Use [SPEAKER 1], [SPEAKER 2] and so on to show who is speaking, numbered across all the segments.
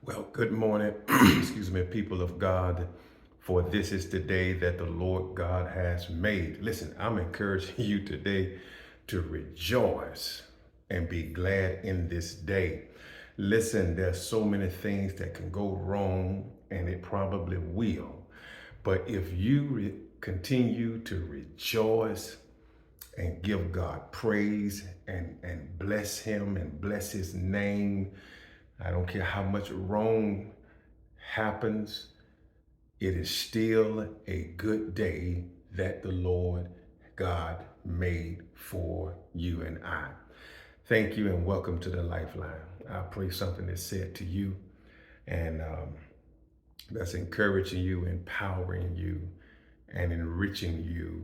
[SPEAKER 1] Well, good morning, excuse me, people of God, for this is the day that the Lord God has made. Listen, I'm encouraging you today to rejoice and be glad in this day. Listen, there's so many things that can go wrong, and it probably will. But if you continue to rejoice and give God praise and bless Him and bless His name, I don't care how much wrong happens, it is still a good day that the Lord God made for you and I. Thank you and welcome to the Lifeline. I pray something is said to you and that's encouraging you, empowering you, and enriching you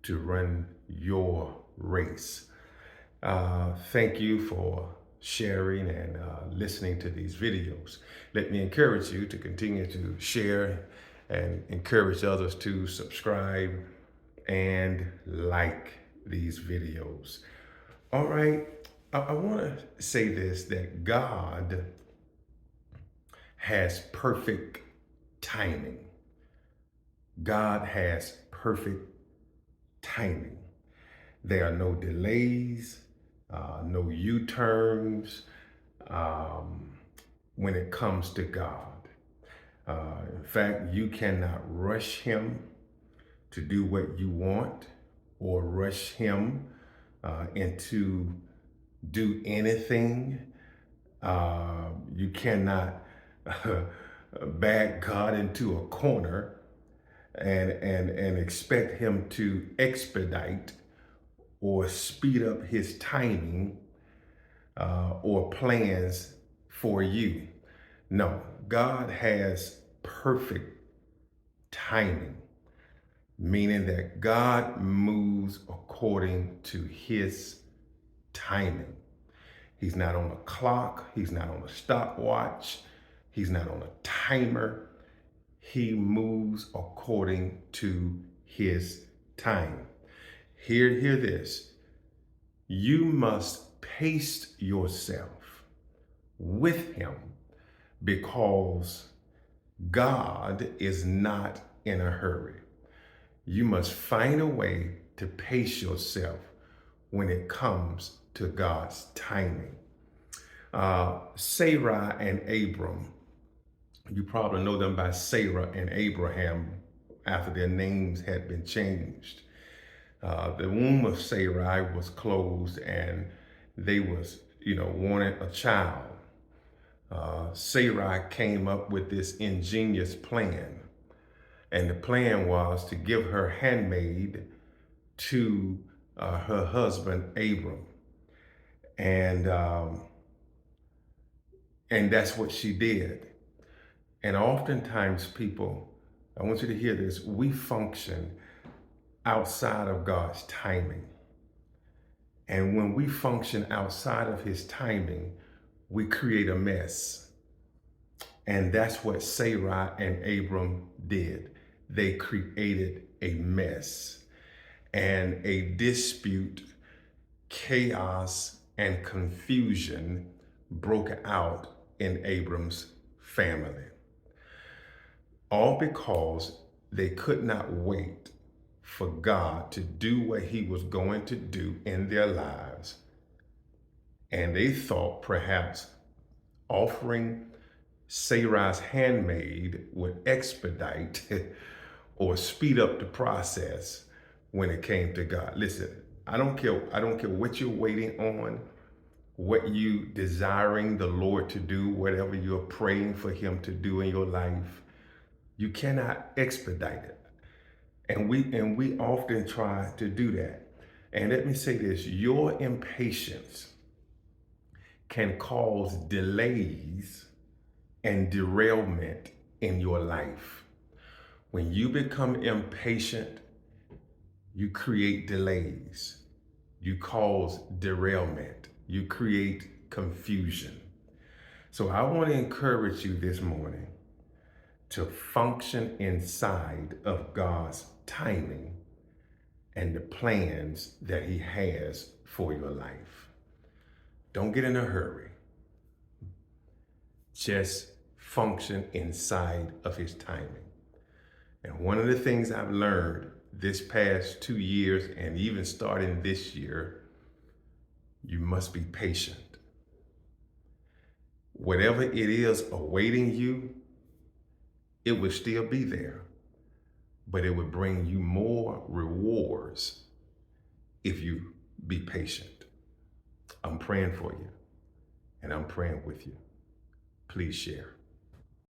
[SPEAKER 1] to run your race. Thank you for sharing and listening to these videos. Let me encourage you to continue to share and encourage others to subscribe and like these videos. All right, I want to say this, that God has perfect timing. God has perfect timing. There are no delays, no U-turns when it comes to God. In fact, you cannot rush Him to do what you want or rush Him into do anything. You cannot back God into a corner and expect Him to expedite or speed up His timing or plans for you. No, God has perfect timing, meaning that God moves according to His timing. He's not on a clock, He's not on a stopwatch, He's not on a timer. He moves according to His time. Hear this. You must pace yourself with Him because God is not in a hurry. You must find a way to pace yourself when it comes to God's timing. Sarai and Abram, you probably know them by Sarah and Abraham after their names had been changed. The womb of Sarai was closed and they was, wanted a child. Sarai came up with this ingenious plan. And the plan was to give her handmaid to her husband, Abram. And, um, and that's what she did. And oftentimes people, I want you to hear this, we function outside of God's timing. And when we function outside of His timing, we create a mess. And that's what Sarai and Abram did. They created a mess and a dispute, chaos, and confusion broke out in Abram's family. All because they could not wait for God to do what He was going to do in their lives. And they thought perhaps offering Sarai's handmaid would expedite or speed up the process when it came to God. Listen, I don't care what you're waiting on, what you desiring the Lord to do, whatever you're praying for Him to do in your life. You cannot expedite it. And we often try to do that. And let me say this, your impatience can cause delays and derailment in your life. When you become impatient, you create delays, you cause derailment, you create confusion. So I want to encourage you this morning to function inside of God's timing and the plans that He has for your life. Don't get in a hurry. Just function inside of his timing. And one of the things I've learned this past 2 years and even starting this year, you must be patient. Whatever it is awaiting you, it will still be there, but it will bring you more rewards if you be patient. I'm praying for you, and I'm praying with you. Please share.